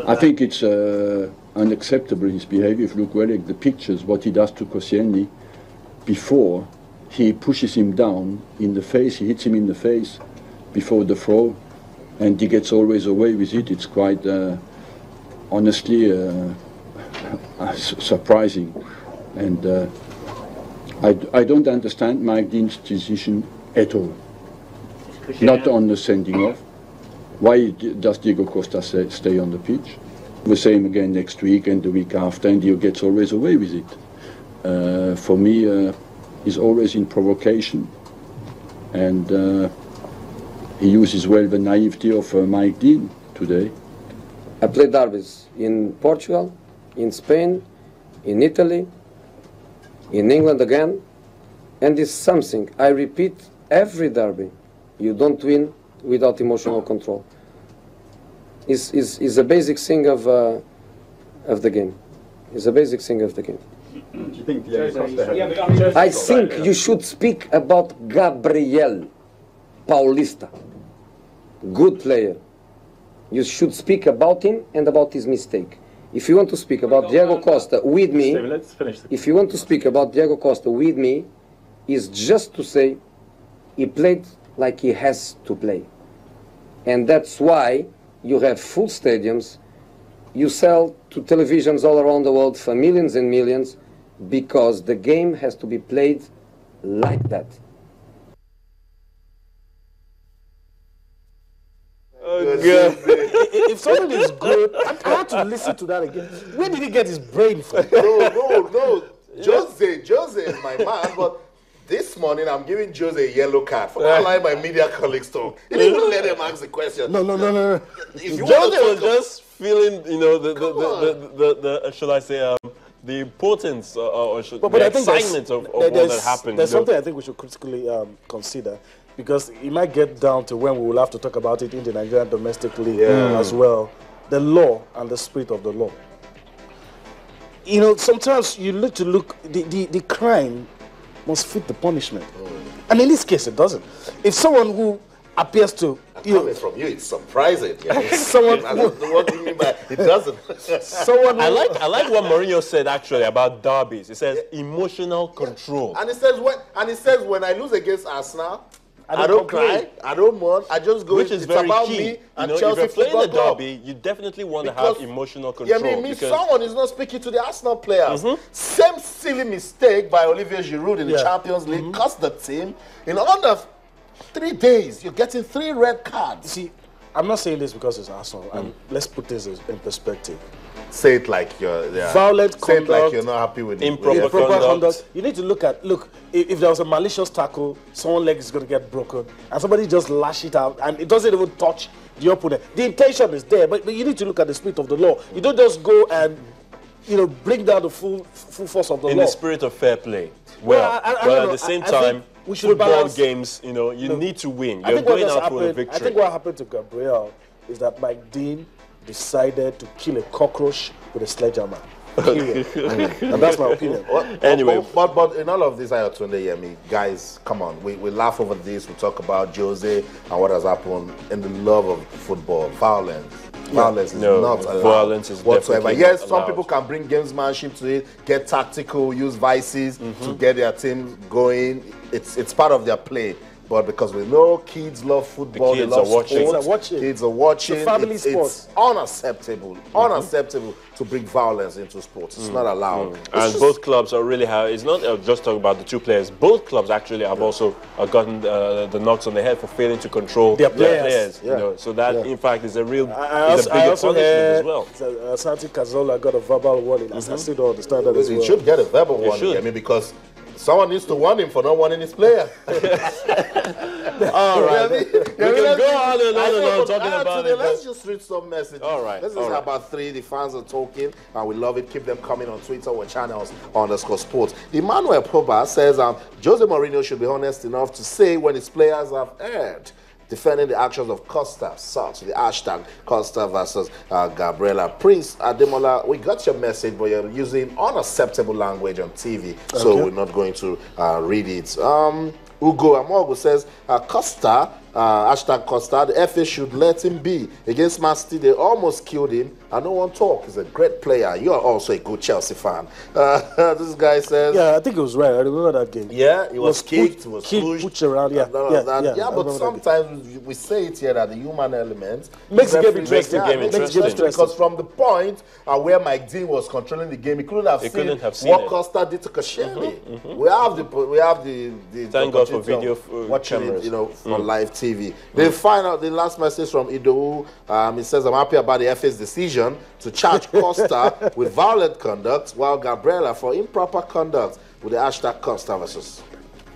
I think it's unacceptable, his behavior. If you look well at the pictures, what he does to Koscielny before, he pushes him down in the face, he hits him in the face before the throw, and he gets always away with it. It's quite, honestly, surprising. And I don't understand Mike Dean's decision at all. Not on the sending off. Why does Diego Costa stay on the pitch? The same again next week and the week after, and he gets always away with it. For me, he's always in provocation, and he uses well the naivety of Mike Dean today. I played derbies in Portugal, in Spain, in Italy, in England again, and it's something I repeat every derby. You don't win without emotional control. Is a basic thing of the game. It's a basic thing of the game. Do you think Costa I think you should speak about Gabriel Paulista. Good player. You should speak about him and about his mistake. If you want to speak about Diego Costa with me, if you want to speak about Diego Costa with me, is just to say he played like he has to play. And that's why you have full stadiums, you sell to televisions all around the world for millions and millions, because the game has to be played like that. Oh, God. If something is good, I have to listen to that again. Where did he get his brain from? No. Jose is my man, but this morning I'm giving Jose a yellow card for not allowing my media colleagues talk. He didn't even let him ask the question. No. If you Jose was just feeling, you know, the shall I say, the importance or the excitement of all that happened. There's something I think we should critically consider, because it might get down to when we will have to talk about it in the Nigerian domestic league as well. The law and the spirit of the law. You know, sometimes you need to look, the crime must fit the punishment. And in this case, it doesn't. If someone who appears to... Coming from you, it's surprising. Someone what do you mean by it doesn't? I like what Mourinho said actually about derbies. He says emotional control. And he says when I lose against Arsenal, I don't cry, I don't mourn, I just go. Which is very about key. Me and you know, Chelsea if you're playing Football the derby, you definitely want to have emotional control. Yeah, I mean, someone is not speaking to the Arsenal players. Same silly mistake by Olivier Giroud in the Champions League cost the team. In under 3 days, you're getting 3 red cards. See, I'm not saying this because it's Arsenal, and let's put this in perspective. Say it like you're violent say conduct, it like you're not happy with improper conduct. You need to look, if there was a malicious tackle, someone's leg is going to get broken, and somebody just lash it out, and it doesn't even touch the opponent. The intention is there, but you need to look at the spirit of the law. You don't just go and, you know, bring down the full force of the law. In the spirit of fair play. Well, at the same time, football games, you know, you need to win. You're going out for a victory. I think what happened to Gabriel is that Mike Dean decided to kill a cockroach with a sledgehammer. And that's my opinion. Anyway. But in all of this, Ayotunde, guys, come on. We laugh over this. We talk about Jose and what has happened in the love of football. Violence is not allowed. Violence is whatsoever. Yes, some allowed. people can bring gamesmanship to it, get tactical, use vices to get their team going. It's part of their play. But because we know kids love football, the kids they love are watching. sports, kids are watching. It's a family sport. It's unacceptable to bring violence into sports. It's not allowed. And both clubs are really it's not just talking about the two players. Both clubs actually have also gotten the knocks on the head for failing to control their players. You know, so that in fact is a real bigger punishment as well. Santi Cazorla got a verbal warning. I still don't understand that as well. He should get a verbal warning. I mean, because someone needs to warn him for not warning his player. All right. We can go on and on talking about it. Let's just read some messages. All right. Let's just have about 3. The fans are talking, and we love it. Keep them coming on Twitter or channels _sports. Emmanuel Poba says, Jose Mourinho should be honest enough to say when his players have erred. Defending the actions of Costa, such the hashtag Costa versus Gabriela. Prince Ademola, we got your message, but you're using unacceptable language on TV, so we're not going to read it. Ugo Amogo says, Costa Hashtag Costa, the FA should let him be. Against Man City, they almost killed him, and no one talk. He's a great player. You are also a good Chelsea fan. This guy says... Yeah, I think it was right. I remember that game. Yeah, he was kicked, he was pushed around, yeah. But sometimes we say it here that the human element... Makes the game interesting. Because from the point where Mike Dean was controlling the game, he couldn't have seen what Costa did to Koscielny. We have the thank God for video watching cameras. it, for live TV. The last message from Idowu, he says, I'm happy about the FA's decision to charge Costa with violent conduct, while Gabriela for improper conduct with the hashtag Costa versus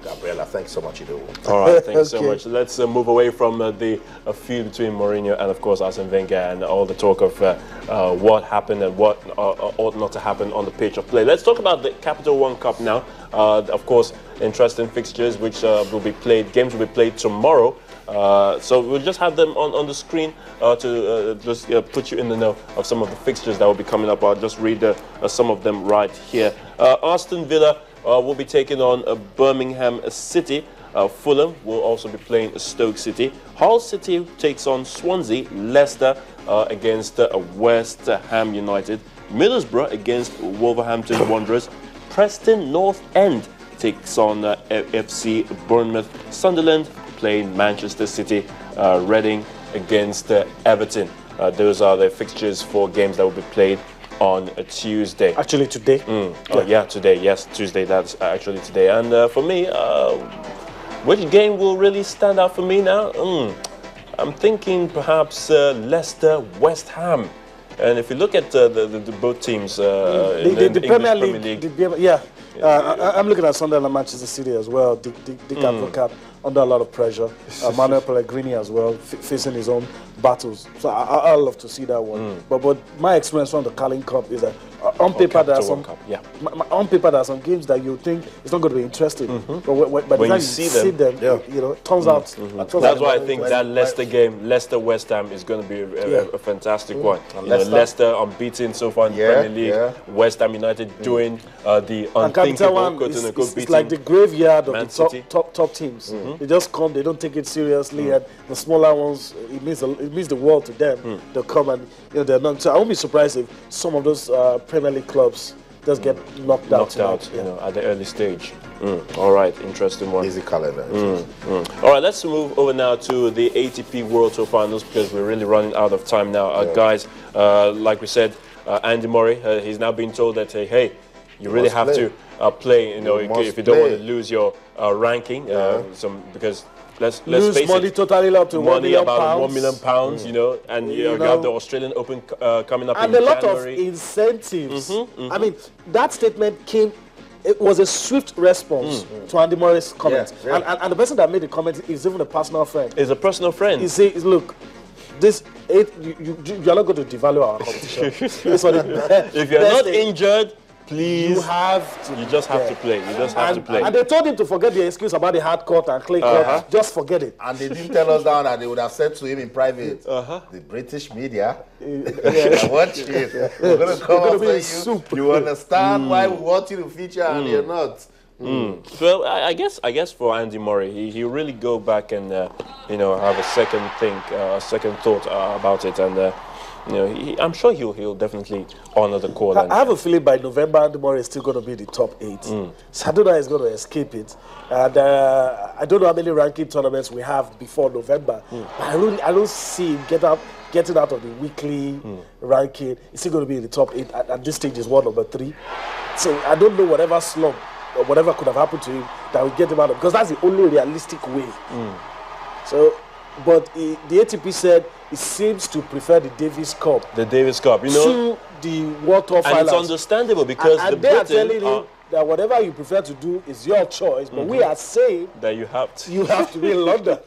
Gabriela. Thanks so much, Idowu. All right, thanks so much. Let's move away from the feud between Mourinho and, of course, Arsene Wenger and all the talk of what happened and what ought not to happen on the pitch of play. Let's talk about the Capital One Cup now. Of course, interesting fixtures which will be played. Games will be played tomorrow. So we'll just have them on the screen to just put you in the know of some of the fixtures that will be coming up. I'll just read some of them right here. Aston Villa will be taking on Birmingham City. Fulham will also be playing Stoke City. Hull City takes on Swansea. Leicester against West Ham United. Middlesbrough against Wolverhampton Wanderers. Preston North End takes on FC Bournemouth. Sunderland playing Manchester City. Reading against Everton. Those are the fixtures for games that will be played on a Tuesday. Actually today. Today. Yes, Tuesday. That's actually today. And for me, which game will really stand out for me now? I'm thinking perhaps Leicester West Ham. And if you look at the both teams, the Premier League, I'm looking at Sunderland and Manchester City as well. Dick Advocaat under a lot of pressure. Manuel Pellegrini as well, facing his own battles. So I love to see that one. But my experience from the Carling Cup is that on paper there are some games that you think it's not going to be interesting. But when you see them, it turns out. That's why I think that Leicester game, Leicester West Ham, is going to be a fantastic one. Leicester unbeaten so far in the Premier League. West Ham United doing the unthinkable. It's like the graveyard of the top teams. They just come, they don't take it seriously, and the smaller ones, it means the world to them. They'll come and they're not. So I won't be surprised if some of those Premier League clubs just get knocked out at the early stage. All right, interesting one. Easy calendar. All right, let's move over now to the ATP World Tour Finals because we're really running out of time now. Guys, like we said, Andy Murray, he's now being told that, hey, you really have to play, if you don't want to lose your ranking, because let's face money it, totally up to £1 million. About £1 million, and you have the Australian Open coming up in January. And a lot of incentives. I mean, that statement came. It was a swift response to Andy Murray's comment. And the person that made the comment is even a personal friend. Is a personal friend. He says, look, you're not going to devalue our competition. If you're not injured, please, you just have to play. You just have to play. And they told him to forget the excuse about the hard court and clay court. Just forget it. And they didn't tell us down that they would have said to him in private, the British media, watch it. We're going to come after you. You understand why we want you to feature and you're not. Well, I guess for Andy Murray, he'll really go back and have a second thought about it, and I'm sure he'll definitely honor the call. I have a feeling by November, Andy Murray is still going to be in the top 8. So I don't know how he's going to escape it. And I don't know how many ranking tournaments we have before November. But I don't see him getting out of the weekly ranking. He's still going to be in the top 8. At this stage, is number 3. So I don't know whatever slump or whatever could have happened to him that will get him out of, because that's the only realistic way. So, but the ATP said it seems to prefer the Davis Cup. The Davis Cup, to the World Tour Finals. And it's understandable because and they are telling him that whatever you prefer to do is your choice, but we are saying that you have to. You have to be in London.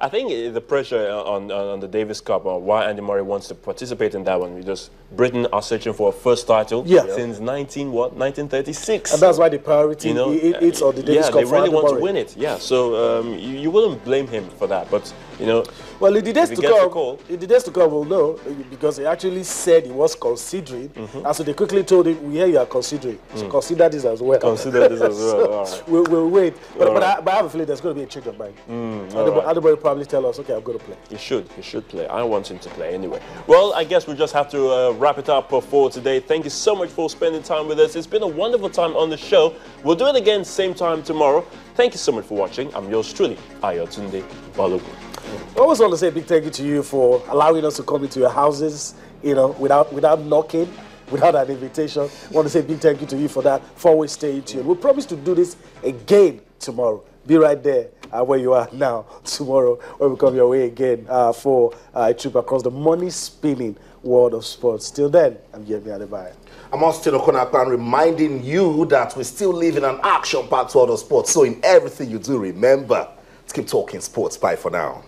I think the pressure on the Davis Cup, or why Andy Murray wants to participate in that one, because Britain are searching for a first title since 1936. And that's why the priority it's on the Davis Cup. Yeah, they really want to win it. Yeah, so you wouldn't blame him for that. But you know. Well, in the days to come, we'll know, because he actually said he was considering, and so they quickly told him, "We hear you are considering, so consider this as well." Consider this as well. All right. We'll wait, but I have a feeling there's going to be a change of mind. Adeboye will probably tell us, "Okay, I'm going to play." He should play. I want him to play anyway. Well, I guess we just have to wrap it up for today. Thank you so much for spending time with us. It's been a wonderful time on the show. We'll do it again same time tomorrow. Thank you so much for watching. I'm yours truly, Ayotunde Balogun. I always want to say a big thank you to you for allowing us to come into your houses, you know, without knocking, without an invitation. I want to say a big thank you to you for that, for always staying tuned. We promise to do this again tomorrow. Be right there where you are now tomorrow when we come your way again for a trip across the money-spinning world of sports. Till then, I'm Gabriel. I'm Austin Okonakpan, reminding you that we still live in an action-packed world of sports. So in everything you do, remember to keep talking sports. Bye for now.